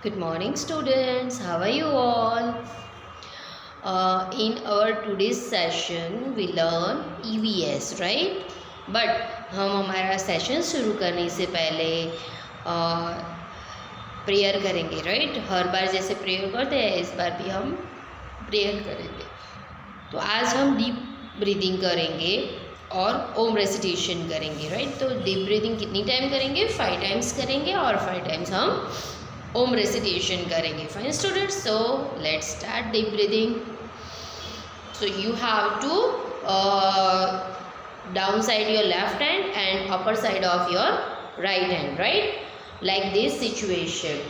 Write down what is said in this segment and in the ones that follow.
Good morning, students. How are you all? In our today's session, we learn EVS, right? But हम हमारा session शुरू करने से पहले प्रेयर करेंगे, राइट? हर बार जैसे प्रेयर करते हैं, इस बार भी हम प्रेयर करेंगे। तो आज हम डीप ब्रीदिंग करेंगे और ओम रेसिटेशन करेंगे, राइट? तो डीप ब्रीदिंग कितनी टाइम करेंगे? 5 टाइम्स करेंगे और 5 टाइम्स हम ओम रेसिटेशन करेंगे। Fine students, so let's start deep breathing. So you have to down side your left hand and upper side of your right hand, right? Like this situation,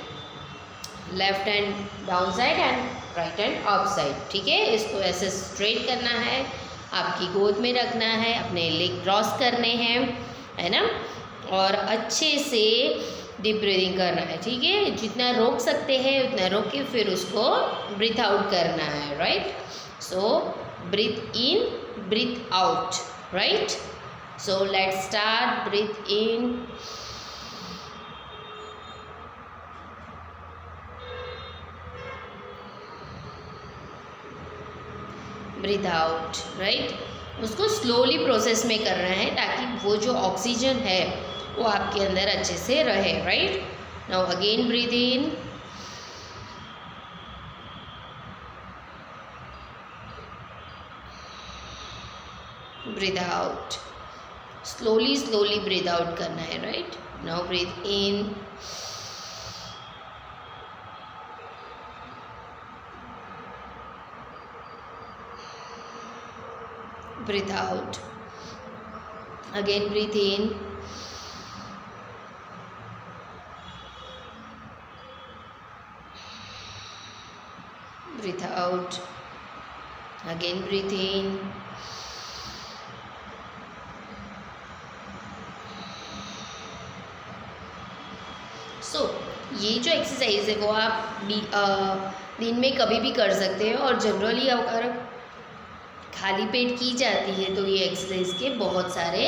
left hand down side and right hand up side, ठीक है? इसको ऐसे straight करना है, आपकी गोद में रखना है, अपने लेग क्रॉस करने हैं, है ना? और अच्छे से डीप ब्रीदिंग करना है, ठीक है? जितना रोक सकते हैं उतना रोक के फिर उसको ब्रीथ आउट करना है, right? So breathe in, breathe out, right? So let's start. Breathe in, breathe out, right? उसको स्लोली प्रोसेस में करना है ताकि वो जो ऑक्सीजन है वो आपके अंदर अच्छे से रहे, right? Now again breathe in, breathe out, slowly slowly breathe out करना है, right? Now breathe in, breathe out, again breathe in, breathe out, again breathe in, सो ये जो एक्सरसाइज है वो आप दिन में कभी भी कर सकते हैं और जनरली अगर खाली पेट की जाती है तो ये एक्सरसाइज के बहुत सारे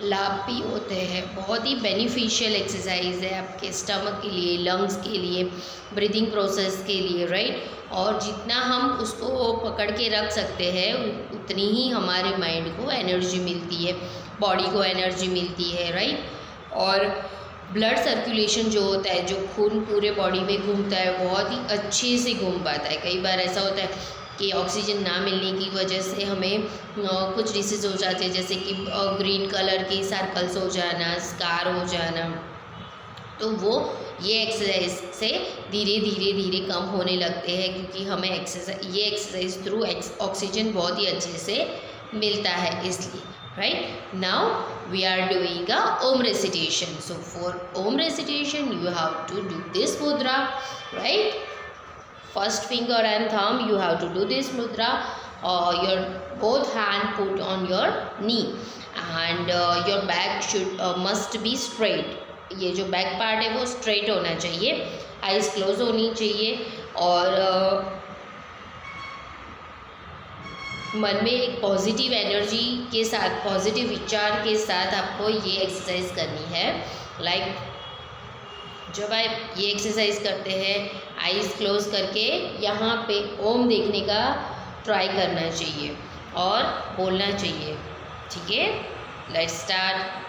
लाभ भी होते हैं। बहुत ही बेनिफिशियल एक्सरसाइज है आपके स्टमक के लिए, लंग्स के लिए, ब्रीदिंग प्रोसेस के लिए, राइट? और जितना हम उसको पकड़ के रख सकते हैं उतनी ही हमारे माइंड को एनर्जी मिलती है, बॉडी को एनर्जी मिलती है, राइट? और ब्लड सर्कुलेशन जो होता है, जो खून पूरे बॉडी में घूमता है, बहुत ही अच्छे से घूम पाता है। कई बार ऐसा होता है कि ऑक्सीजन ना मिलने की वजह से हमें कुछ डिसीज़ हो जाते हैं, जैसे कि ग्रीन कलर के सर्कल्स हो जाना, स्कार हो जाना। तो वो ये एक्सरसाइज से धीरे धीरे धीरे कम होने लगते हैं क्योंकि हमें ये एक्सरसाइज थ्रू ऑक्सीजन बहुत ही अच्छे से मिलता है, इसलिए, right? Now we are doing a Om recitation. So for Om recitation you have to do this mudra, right? First finger and thumb you have to do this mudra. Your both hand put on your knee and your back should must be straight. ये जो back part है वो straight होना चाहिए, eyes close होनी चाहिए और मन में एक पॉजिटिव एनर्जी के साथ, पॉजिटिव विचार के साथ आपको ये एक्सरसाइज करनी है। लाइक जब आप ये एक्सरसाइज करते हैं आइज़ क्लोज करके यहाँ पे ओम देखने का ट्राई करना चाहिए और बोलना चाहिए, ठीक है? Let's start.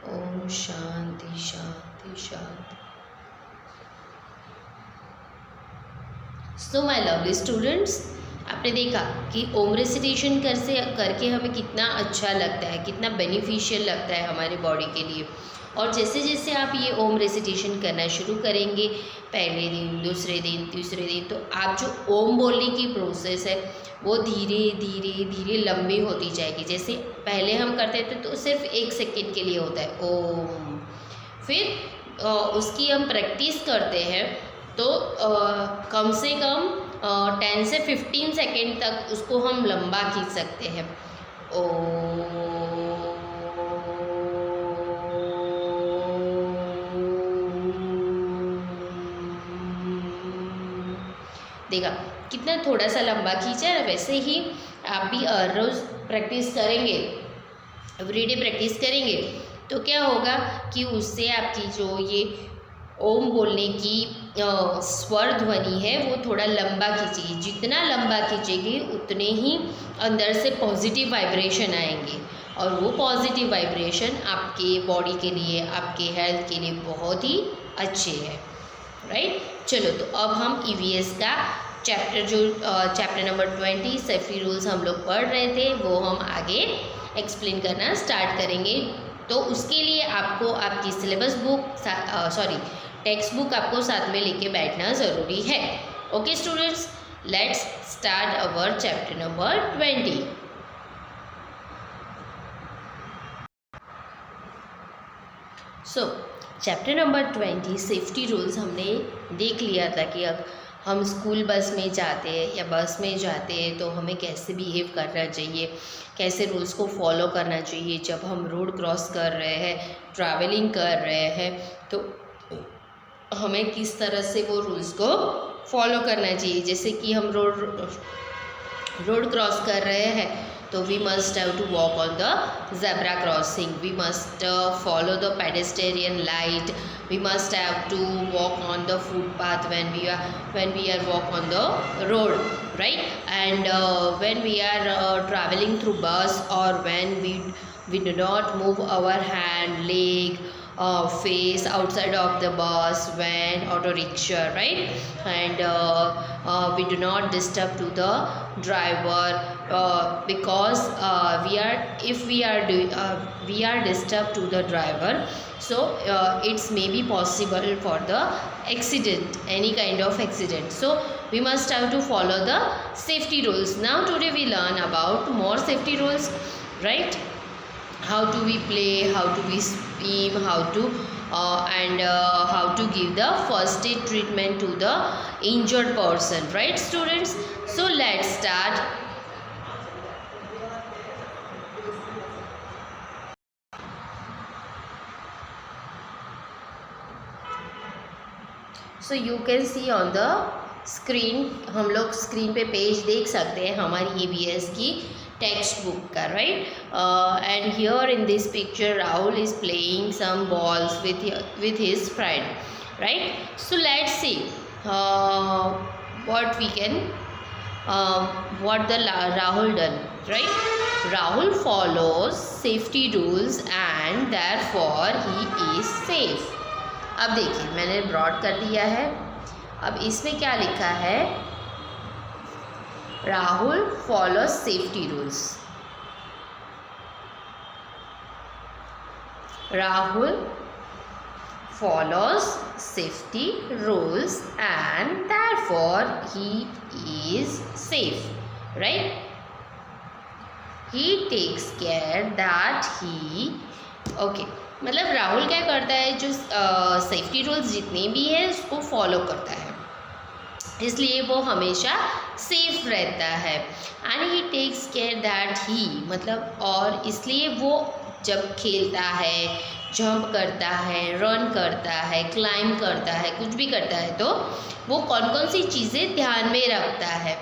ओम शांति शांति शांति। सो माय लवली स्टूडेंट्स, आपने देखा कि ओम रेसिटेशन करके हमें कितना अच्छा लगता है, कितना बेनिफिशियल लगता है हमारे बॉडी के लिए। और जैसे जैसे आप ये ओम रेसिटेशन करना शुरू करेंगे, पहले दिन, दूसरे दिन, तीसरे दिन, तो आप जो ओम बोलने की प्रोसेस है वो धीरे धीरे धीरे लंबी होती जाएगी। जैसे पहले हम करते थे तो सिर्फ 1 सेकेंड के लिए होता है ओम, फिर उसकी हम प्रैक्टिस करते हैं तो कम से कम 10 से 15 सेकेंड तक उसको हम लंबा खींच सकते हैं। ओ देखा कितना थोड़ा सा लंबा खींचा है। वैसे ही आप भी रोज़ प्रैक्टिस करेंगे, एवरीडे प्रैक्टिस करेंगे तो क्या होगा कि उससे आपकी जो ये ओम बोलने की स्वर ध्वनि है वो थोड़ा लंबा खींचेगी। जितना लंबा खींचेगी उतने ही अंदर से पॉजिटिव वाइब्रेशन आएंगे, और वो पॉजिटिव वाइब्रेशन आपके बॉडी के लिए, आपके हेल्थ के लिए बहुत ही अच्छे हैं, राइट। चलो, तो अब हम EVS का चैप्टर नंबर 20 सेफ्टी रूल्स हम लोग पढ़ रहे थे वो हम आगे एक्सप्लेन करना स्टार्ट करेंगे। तो उसके लिए आपको आपकी सिलेबस बुक टेक्स्ट बुक आपको साथ में लेके बैठना ज़रूरी है। Okay students, let's start our chapter number 20। So chapter number 20 safety rules हमने देख लिया था कि अब हम स्कूल बस में जाते हैं या बस में जाते हैं तो हमें कैसे बिहेव करना चाहिए, कैसे रूल्स को फॉलो करना चाहिए। जब हम रोड क्रॉस कर रहे हैं, ट्रैवलिंग कर रहे हैं, तो हमें किस तरह से वो रूल्स को फॉलो करना चाहिए। जैसे कि हम रोड क्रॉस कर रहे हैं तो we must have to walk on the zebra crossing, we must follow the pedestrian light, we must have to walk on the footpath when we are walk on the road, right? And when we are traveling through bus, or when we do not move our hand, leg, face outside of the bus, van, auto rickshaw, right? And we do not disturb to the driver, because if we are disturbed to the driver, so it's maybe possible for the accident, any kind of accident. So we must have to follow the safety rules. Now today we learn about more safety rules, right? How do we play, how do we swim, how to give the first aid treatment to the injured person, right students? So let's start. So you can see on the screen, हम लोग screen पे page देख सकते हैं हमारी EVS की text book का, right? And here in this picture Rahul is playing some balls with his friend, right? So let's see what the Rahul done, right? Rahul follows safety rules and therefore he is safe. अब देखिए मैंने broad कर दिया है। अब इसमें क्या लिखा है? Rahul follows safety rules. Rahul follows safety rules and therefore he is safe, right? He takes care that he मतलब राहुल क्या करता है, जो सेफ्टी रूल्स जितने भी है उसको फॉलो करता है, इसलिए वो हमेशा सेफ रहता है। And he takes care that he मतलब, और इसलिए वो जब खेलता है, जंप करता है, रन करता है, क्लाइंब करता है, कुछ भी करता है तो वो कौन कौन सी चीज़ें ध्यान में रखता है।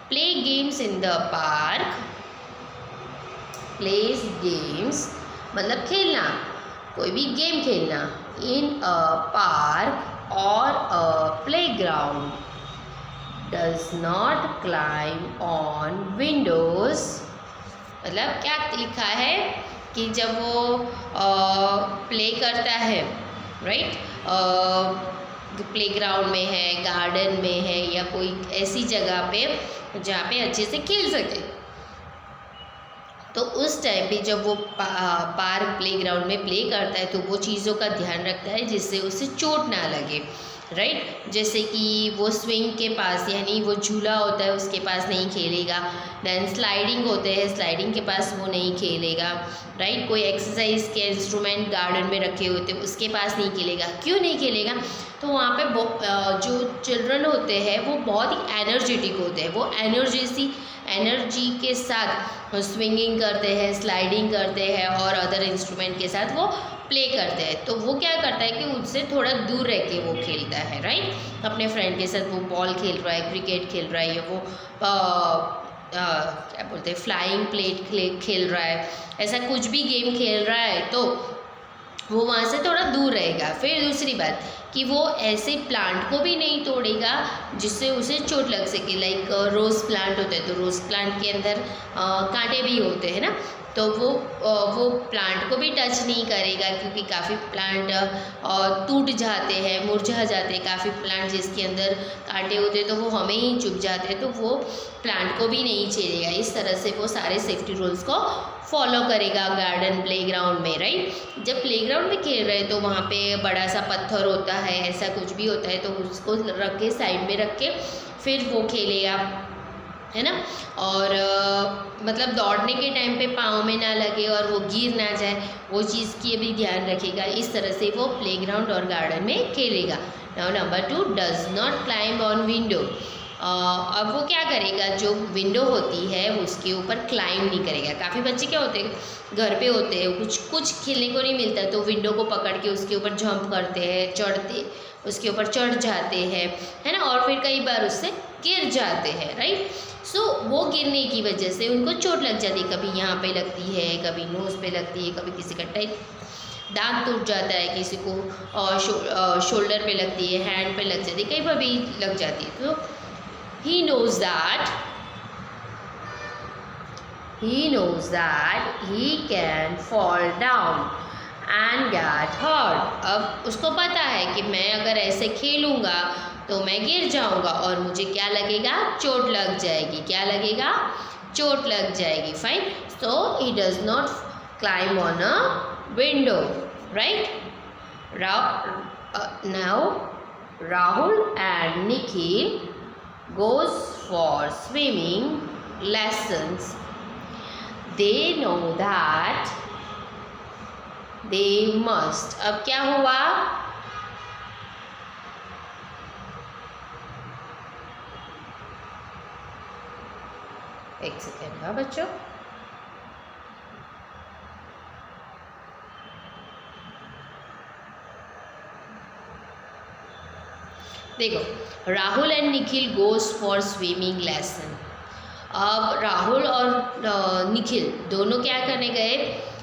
Play games in the park, place games मतलब खेलना, कोई भी गेम खेलना, इन अ पार्क और a playground, does not climb on windows. मतलब क्या लिखा है कि जब वो प्ले करता है, राइट, प्लेग्राउंड में है, गार्डन में है, या कोई ऐसी जगह पे जहाँ पे अच्छे से खेल सके, तो उस टाइम पे जब वो पार्क प्लेग्राउंड में प्ले करता है तो वो चीज़ों का ध्यान रखता है जिससे उसे चोट ना लगे, राइट। जैसे कि वो स्विंग के पास, यानी वो झूला होता है उसके पास नहीं खेलेगा, देन स्लाइडिंग होते हैं, स्लाइडिंग के पास वो नहीं खेलेगा, राइट। कोई एक्सरसाइज के इंस्ट्रूमेंट गार्डन में रखे होते हैं उसके पास नहीं खेलेगा। क्यों नहीं खेलेगा? तो वहाँ पे जो चिल्ड्रन होते हैं वो बहुत ही एनर्जेटिक होते हैं, वो एनर्जी के साथ स्विंगिंग करते हैं, स्लाइडिंग करते हैं और अदर इंस्ट्रूमेंट के साथ वो प्ले करते हैं। तो वो क्या करता है कि उससे थोड़ा दूर रह के वो खेलता है, राइट। अपने फ्रेंड के साथ वो बॉल खेल रहा है, क्रिकेट खेल रहा है, या वो क्या बोलते हैं फ्लाइंग प्लेट खेल रहा है, ऐसा कुछ भी गेम खेल रहा है तो वो वहाँ से थोड़ा दूर रहेगा। फिर दूसरी बात कि वो ऐसे प्लांट को भी नहीं तोड़ेगा जिससे उसे चोट लग सके। लाइक रोज़ प्लांट होता है तो रोज़ प्लांट के अंदर कांटे भी होते हैं ना, तो वो प्लांट को भी टच नहीं करेगा, क्योंकि काफ़ी प्लांट टूट जाते हैं, मुरझा जाते हैं। काफ़ी प्लांट जिसके अंदर कांटे होते हैं तो वो हमें ही चुभ जाते हैं, तो वो प्लांट को भी नहीं छेड़ेगा। इस तरह से वो सारे सेफ्टी रूल्स को फॉलो करेगा गार्डन प्लेग्राउंड में, राइट। जब प्लेग्राउंड में खेल रहे हैं तो वहाँ पे बड़ा सा पत्थर होता है, ऐसा कुछ भी होता है, तो उसको रख के साइड में रख के फिर वो खेलेगा, है ना। और मतलब दौड़ने के टाइम पे पाँव में ना लगे और वो गिर ना जाए, वो चीज़ की भी ध्यान रखेगा। इस तरह से वो प्लेग्राउंड और गार्डन में खेलेगा। Now number 2, does not climb on window. अब वो क्या करेगा, जो विंडो होती है उसके ऊपर क्लाइंब नहीं करेगा। काफ़ी बच्चे क्या होते हैं, घर पे होते हैं, कुछ खेलने को नहीं मिलता तो विंडो को पकड़ के उसके ऊपर जंप करते हैं, चढ़ते उसके ऊपर चढ़ जाते हैं, है ना, और फिर कई बार उससे गिर जाते हैं, राइट। सो वो गिरने की वजह से उनको चोट लग जाती है, कभी यहाँ पे लगती है, कभी नोज़ पे लगती है, कभी किसी का दांत टूट जाता है, किसी को शोल्डर पे लगती है, हैंड पे लग जाती है, कहीं पर भी लग जाती है। तो he knows that he can fall down and get hurt। अब उसको पता है कि मैं अगर ऐसे खेलूँगा तो मैं गिर जाऊँगा और मुझे क्या लगेगा, चोट लग जाएगी। क्या लगेगा? चोट लग जाएगी। Fine. So he does not climb on a window, right? Now Rahul and Nikhil goes for swimming lessons. They know that they must। अब क्या हुआ? एक सेकेंड हाँ बच्चों। देखो, Rahul and Nikhil goes for swimming lesson. अब राहुल और निखिल दोनों क्या करने गए?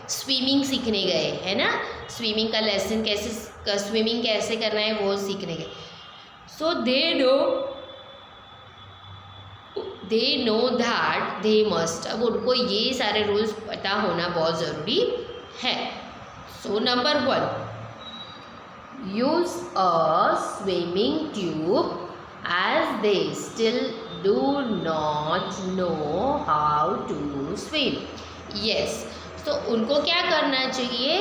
स्विमिंग सीखने गए, है ना। स्विमिंग का लेसन कैसे, स्विमिंग कैसे करना है वो सीखने गए। So they know that they must. अब उनको ये सारे रूल्स पता होना बहुत ज़रूरी है। So number 1, use a swimming tube as they still do not know how to swim। yes, तो उनको क्या करना चाहिए?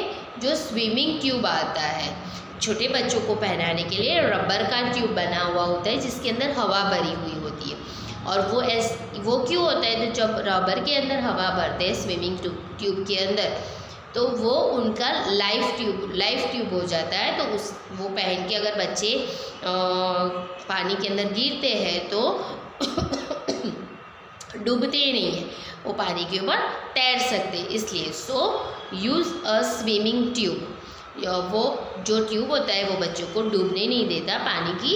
जो स्विमिंग ट्यूब आता है छोटे बच्चों को पहनाने के लिए, रबर का ट्यूब बना हुआ होता है जिसके अंदर हवा भरी हुई होती है। और वो क्यों होता है? तो जब रबर के अंदर हवा भरते हैं स्विमिंग ट्यूब के अंदर, तो वो उनका लाइफ ट्यूब हो जाता है। तो वो पहन के अगर बच्चे पानी के अंदर गिरते हैं तो डूबते नहीं हैं, वो पानी के ऊपर तैर सकते, इसलिए सो यूज़ अ स्विमिंग ट्यूब। वो जो ट्यूब होता है वो बच्चों को डूबने नहीं देता, पानी की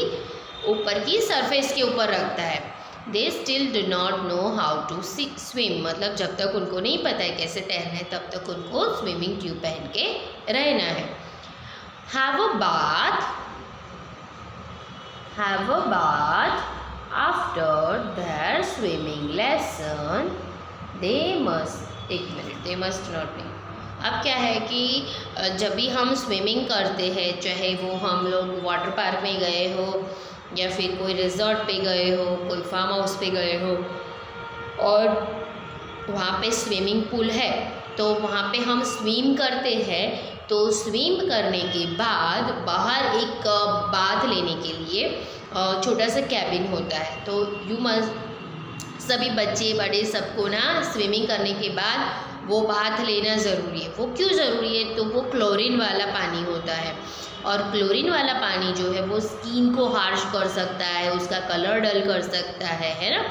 ऊपर की सरफेस के ऊपर रखता है। They still do not know how to swim, मतलब जब तक उनको नहीं पता है कैसे तैरना है तब तक उनको स्विमिंग ट्यूब पहन के रहना है। Have a bath after their swimming lesson. They must, एक मिनट, दे मस्ट नॉट बी, अब क्या है कि जब भी हम स्विमिंग करते हैं, चाहे वो हम लोग वाटर पार्क में गए हो या फिर कोई रिजॉर्ट पे गए हो, कोई फार्म हाउस पे गए हो और वहाँ पे स्विमिंग पूल है, तो वहाँ पे हम स्विम करते हैं। तो स्विम करने के बाद बाहर एक बाथ लेने के लिए छोटा सा कैबिन होता है। तो यू मस्ट, सभी बच्चे बड़े सबको ना स्विमिंग करने के बाद वो बाथ लेना ज़रूरी है। वो क्यों ज़रूरी है? तो वो क्लोरीन वाला पानी होता है और क्लोरीन वाला पानी जो है वो स्किन को हार्श कर सकता है, उसका कलर डल कर सकता है ना,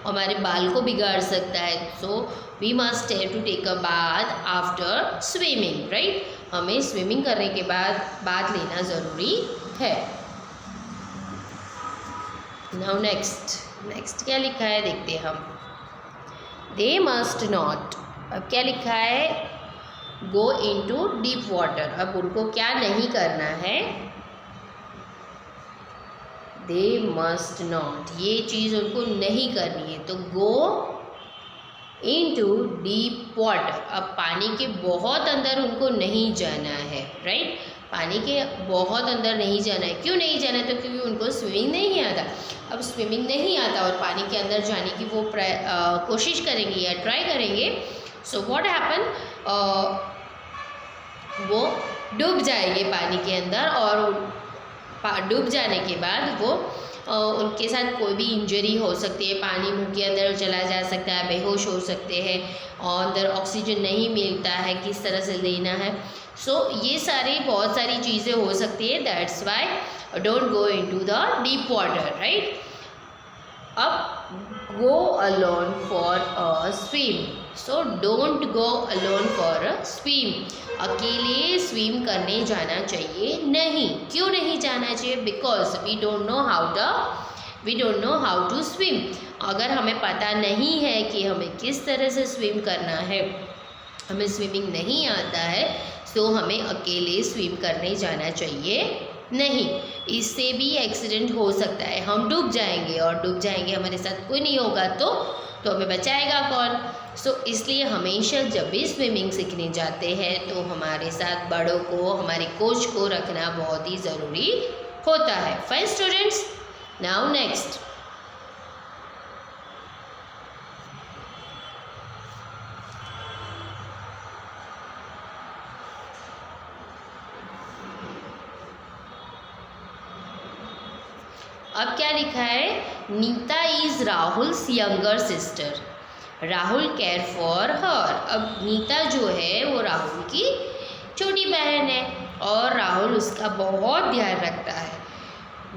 हमारे बाल को बिगाड़ सकता है। So we must have to take a bath after swimming, right. हमें स्विमिंग करने के बाद बाथ लेना ज़रूरी है। नाउ नेक्स्ट क्या लिखा है देखते हैं हम। दे मस्ट नॉट, अब क्या लिखा है? Go into deep water. अब उनको क्या नहीं करना है? दे मस्ट नॉट, ये चीज़ उनको नहीं करनी है। तो गो इनटू डीप वाटर, अब पानी के बहुत अंदर उनको नहीं जाना है, राइट। पानी के बहुत अंदर नहीं जाना है। क्यों नहीं जाना है? तो क्योंकि उनको स्विमिंग नहीं आता। अब स्विमिंग नहीं आता और पानी के अंदर जाने की वो कोशिश करेंगे या ट्राई करेंगे, सो व्हाट हैपन, वो डूब जाएंगे पानी के अंदर और डूब जाने के बाद वो उनके साथ कोई भी इंजरी हो सकती है। पानी मुंह के अंदर चला जा सकता है, बेहोश हो सकते हैं और अंदर ऑक्सीजन नहीं मिलता है, किस तरह से लेना है। सो ये सारी बहुत सारी चीज़ें हो सकती है। That's why don't go into the deep water, right. अब go alone for a swim, so don't go alone for a swim, अकेले स्विम करने जाना चाहिए नहीं। क्यों नहीं जाना चाहिए? Because we don't know how to swim. अगर हमें पता नहीं है कि हमें किस तरह से स्विम करना है, हमें स्विमिंग नहीं आता है, तो हमें अकेले स्विम करने जाना चाहिए नहीं। इससे भी एक्सीडेंट हो सकता है, हम डूब जाएंगे और डूब जाएंगे, हमारे साथ कोई नहीं होगा तो हमें बचाएगा कौन? सो इसलिए हमेशा जब भी स्विमिंग सीखने जाते हैं तो हमारे साथ बड़ों को, हमारे कोच को रखना बहुत ही ज़रूरी होता है। Fine students, now next. अब क्या लिखा है? Neeta is Rahul's younger sister, Rahul care for her. अब नीता जो है वो राहुल की छोटी बहन है और राहुल उसका बहुत ध्यान रखता है।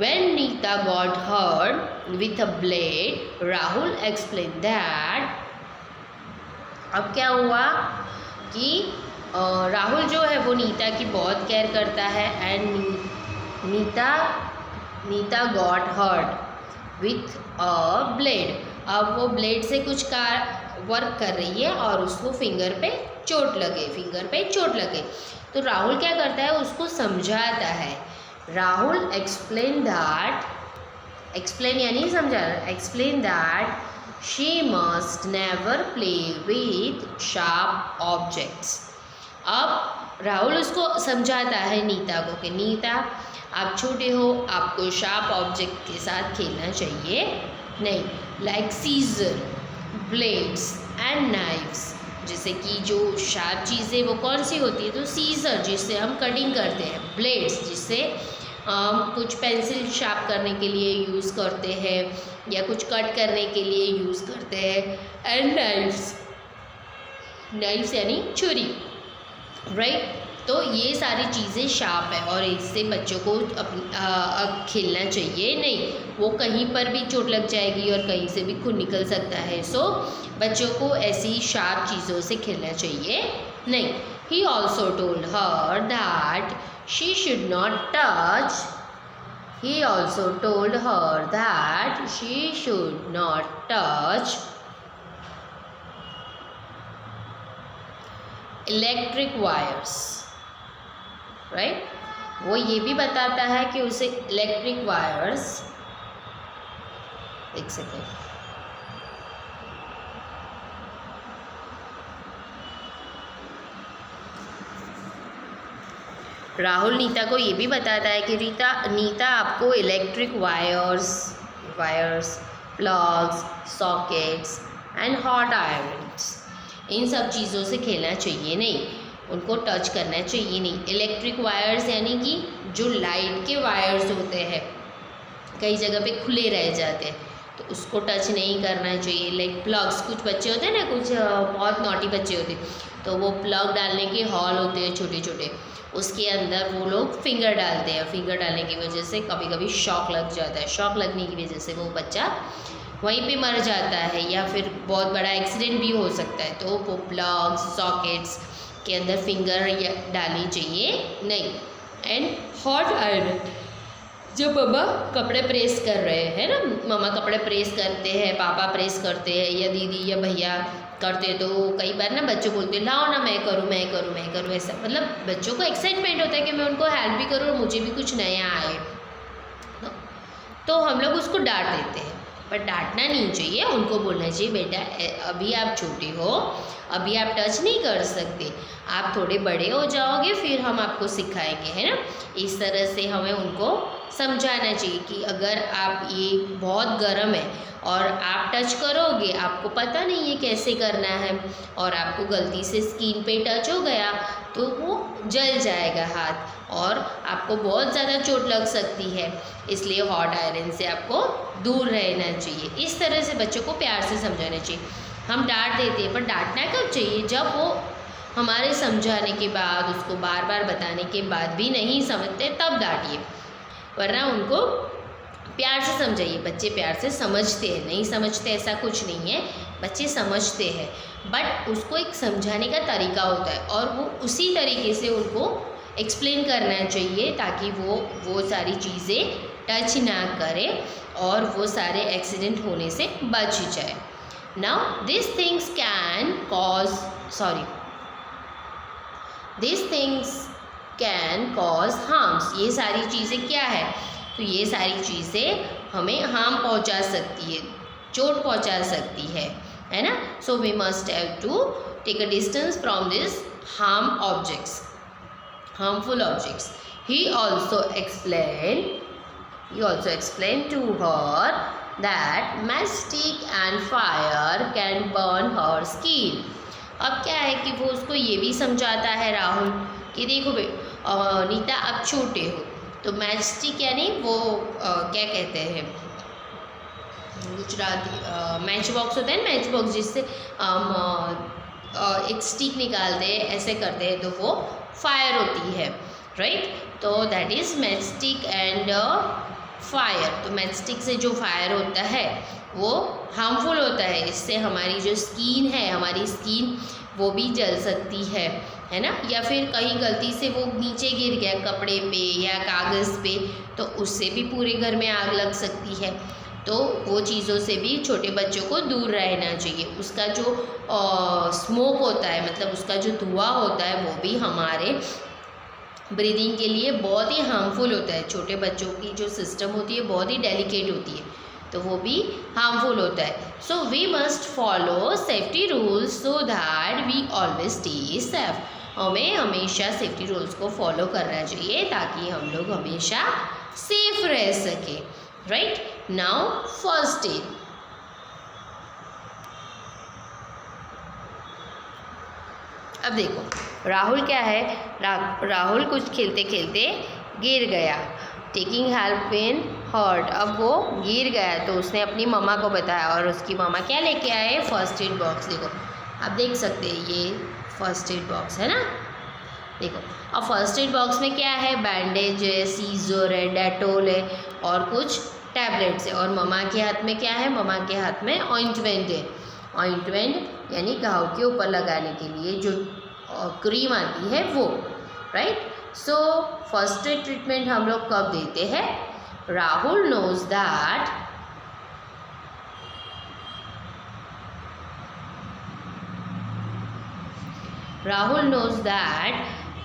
When Neeta got hurt with a blade, Rahul explained that, अब क्या हुआ कि राहुल जो है वो नीता की बहुत केयर करता है and Neeta got hurt with a blade. अब वो ब्लेड से कुछ वर्क कर रही है और उसको फिंगर पे चोट लगे। तो राहुल क्या करता है? उसको समझाता है। राहुल एक्सप्लेन यानी समझा, explain that she must never play with sharp objects. अब राहुल उसको समझाता है नीता को कि नीता, आप छोटे हो, आपको शार्प ऑब्जेक्ट के साथ खेलना चाहिए नहीं, like scissor, blades and knifes. जैसे कि जो शार्प चीज़ें वो कौन सी होती है? तो सीजर जिससे हम कटिंग करते हैं, ब्लेड्स जिससे कुछ पेंसिल शार्प करने के लिए यूज़ करते हैं या कुछ कट करने के लिए यूज़ करते हैं, एंड नाइफ्स यानी छुरी, राइट। तो ये सारी चीज़ें शार्प है और इससे बच्चों को खेलना चाहिए नहीं। वो कहीं पर भी चोट लग जाएगी और कहीं से भी खून निकल सकता है। सो बच्चों को ऐसी शार्प चीज़ों से खेलना चाहिए नहीं। He also told her that she should not touch. He also told her that she should not touch electric wires. राइट, वो ये भी बताता है कि उसे इलेक्ट्रिक वायर्स, एक सेकेंड, राहुल नीता को ये भी बताता है कि नीता आपको electric wires, plugs, sockets and hot irons, इन सब चीज़ों से खेलना चाहिए नहीं, उनको टच करना चाहिए नहीं। इलेक्ट्रिक वायर्स यानी कि जो लाइट के वायर्स होते हैं, कई जगह पे खुले रह जाते हैं, तो उसको टच नहीं करना चाहिए। लाइक प्लग्स, कुछ बच्चे होते हैं ना, कुछ बहुत नॉटी बच्चे होते हैं, तो वो प्लग डालने के हॉल होते हैं छोटे छोटे, उसके अंदर वो लोग फिंगर डालते हैं। फिंगर डालने की वजह से कभी कभी शॉक लग जाता है, शॉक लगने की वजह से वो बच्चा वहीं पे मर जाता है, या फिर बहुत बड़ा एक्सीडेंट भी हो सकता है। तो वो प्लग्स, सॉकेट्स के अंदर फिंगर डालनी चाहिए नहीं। एंड हॉट आयरन, जब मम्मा कपड़े प्रेस कर रहे हैं ना, मम्मा कपड़े प्रेस करते हैं, पापा प्रेस करते हैं, या दीदी या भैया करते हैं, तो कई बार ना बच्चों बोलते हैं लाओ ना मैं करूँ मैं करूँ मैं करूँ, ऐसा मतलब बच्चों को एक्साइटमेंट होता है कि मैं उनको हेल्प भी करूँ और मुझे भी कुछ नया आए, तो हम लोग उसको डांट देते हैं। पर डांटना नहीं चाहिए, उनको बोलना चाहिए बेटा अभी आप छोटे हो, अभी आप टच नहीं कर सकते, आप थोड़े बड़े हो जाओगे फिर हम आपको सिखाएंगे, है ना। इस तरह से हमें उनको समझाना चाहिए कि अगर आप ये बहुत गर्म है और आप टच करोगे, आपको पता नहीं है कैसे करना है, और आपको गलती से स्किन पे टच हो गया तो वो जल जाएगा हाथ और आपको बहुत ज़्यादा चोट लग सकती है। इसलिए हॉट आयरन से आपको दूर रहना चाहिए। इस तरह से बच्चों को प्यार से समझाना चाहिए। हम डांट देते हैं, पर डांटना कब चाहिए? जब वो हमारे समझाने के बाद, उसको बार बार बताने के बाद भी नहीं समझते, तब डांटिए, वरना उनको प्यार से समझाइए। बच्चे प्यार से समझते हैं, नहीं समझते ऐसा कुछ नहीं है, बच्चे समझते हैं, बट उसको एक समझाने का तरीका होता है और वो उसी तरीके से उनको एक्सप्लेन करना चाहिए ताकि वो सारी चीज़ें टच ना करें और वो सारे एक्सीडेंट होने से बच जाए। Now this things can cause harms. ये सारी चीज़ें क्या है? तो ये सारी चीज़ें हमें हार्म पहुंचा सकती है, चोट पहुंचा सकती है ना। So we must have to take a distance from this harmful objects. He also explained to her that matchstick and fire can burn her skin. अब क्या है कि वो उसको ये भी समझाता है राहुल कि देखो नीता आप छोटे हो, तो मैचस्टिक यानी वो क्या कहते हैं गुजराती, मैच बॉक्स होता है ना, मैच बॉक्स जिससे एक स्टिक निकालते हैं, ऐसे करते हैं तो वो फायर होती है, राइट। तो that is match stick and fire. तो मैच स्टिक से जो फायर होता है वो हार्मफुल होता है, इससे हमारी जो हमारी स्किन वो भी जल सकती है ना। या फिर कहीं गलती से वो नीचे गिर गया कपड़े पे या कागज़ पे, तो उससे भी पूरे घर में आग लग सकती है। तो वो चीज़ों से भी छोटे बच्चों को दूर रहना चाहिए। उसका जो स्मोक होता है, मतलब उसका जो धुआं होता है, वो भी हमारे ब्रीदिंग के लिए बहुत ही हार्मफुल होता है। छोटे बच्चों की जो सिस्टम होती है बहुत ही डेलिकेट होती है, तो वो भी हार्मफुल होता है। So we must follow safety rules so that we always stay safe. हमें हमेशा सेफ्टी रूल्स को फॉलो करना चाहिए ताकि हम लोग हमेशा सेफ रह सके, राइट। Now first aid. अब देखो राहुल क्या है, राहुल कुछ खेलते खेलते गिर गया, टेकिंग हेल्प इन हर्ट। अब वो गिर गया तो उसने अपनी मम्मा को बताया और उसकी मम्मा क्या लेके आए? First aid box. देखो आप देख सकते हैं ये फर्स्ट एड बॉक्स है ना। देखो अब फर्स्ट एड बॉक्स में क्या है? बैंडेज है, सीजर है, डेटोल है और कुछ टैबलेट्स है। और मम्मा के हाथ में क्या है? मम्मा के हाथ में ऑइंटमेंट है। ऑइंटमेंट यानी घाव के ऊपर लगाने के लिए जो क्रीम आती है वो, right. So first aid treatment हम लोग कब देते हैं? Rahul knows that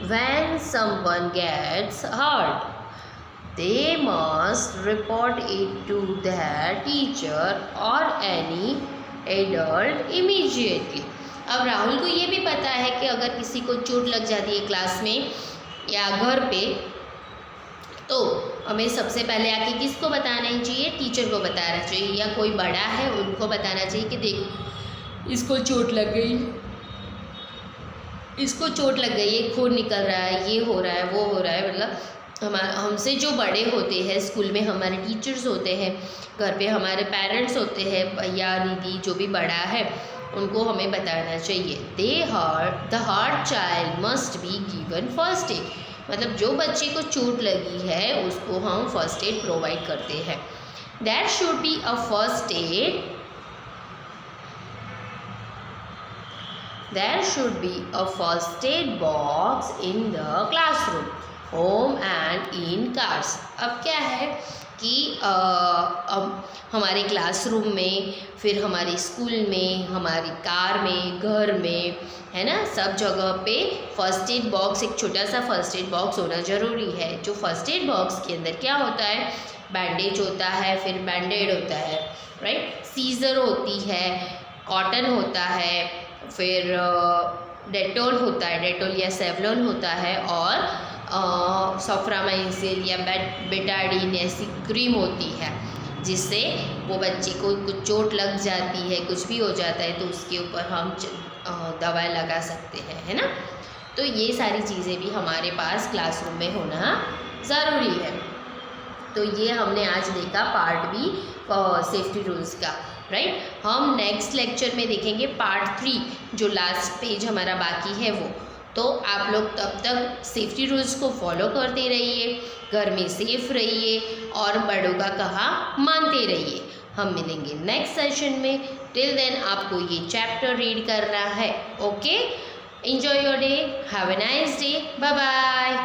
when someone gets hurt, they must report it to their teacher or any adult immediately. अब राहुल को ये भी पता है कि अगर किसी को चोट लग जाती है क्लास में या घर पे, तो हमें सबसे पहले आके किसको बताना ही चाहिए, टीचर को बताना चाहिए, या कोई बड़ा है उनको बताना चाहिए कि देखो इसको चोट लग गई, इसको चोट लग गई है, खून निकल रहा है, ये हो रहा है, वो हो रहा है। मतलब हमसे जो बड़े होते हैं, स्कूल में हमारे टीचर्स होते हैं, घर पे हमारे पेरेंट्स होते हैं, भैया दीदी जो भी बड़ा है, उनको हमें बताना चाहिए। The hurt child must be given first aid, मतलब जो बच्चे को चोट लगी है उसको हम फर्स्ट एड प्रोवाइड करते हैं। That should be a first aid, there should be a first aid box in the classroom, home and in cars। अब क्या है कि अब हमारे क्लासरूम में, फिर हमारे स्कूल में, हमारी कार में, घर में, है ना, सब जगह पे फर्स्ट एड बॉक्स, एक छोटा सा फर्स्ट एड बॉक्स होना ज़रूरी है। जो फर्स्ट एड बॉक्स के अंदर क्या होता है, बैंडेज होता है, फिर बैंडेड होता है, राइट, सीजर होती है, कॉटन होता है, फिर डेटोल होता है, डेटोल या सेवलॉन होता है, और सफ्रामाइसिन या बेटाडीन ऐसी क्रीम होती है, जिससे वो बच्चे को कुछ चोट लग जाती है, कुछ भी हो जाता है, तो उसके ऊपर हम दवाई लगा सकते हैं, है ना। तो ये सारी चीज़ें भी हमारे पास क्लासरूम में होना ज़रूरी है। तो ये हमने आज देखा पार्ट बी सेफ्टी रूल्स का, राइट। हम नेक्स्ट लेक्चर में देखेंगे पार्ट 3, जो लास्ट पेज हमारा बाकी है वो। तो आप लोग तब तक सेफ्टी रूल्स को फॉलो करते रहिए, घर में सेफ रहिए और बड़ों का कहा मानते रहिए। हम मिलेंगे नेक्स्ट सेशन में। टिल देन आपको ये चैप्टर रीड करना है। Okay, enjoy your day, have a nice day, bye bye.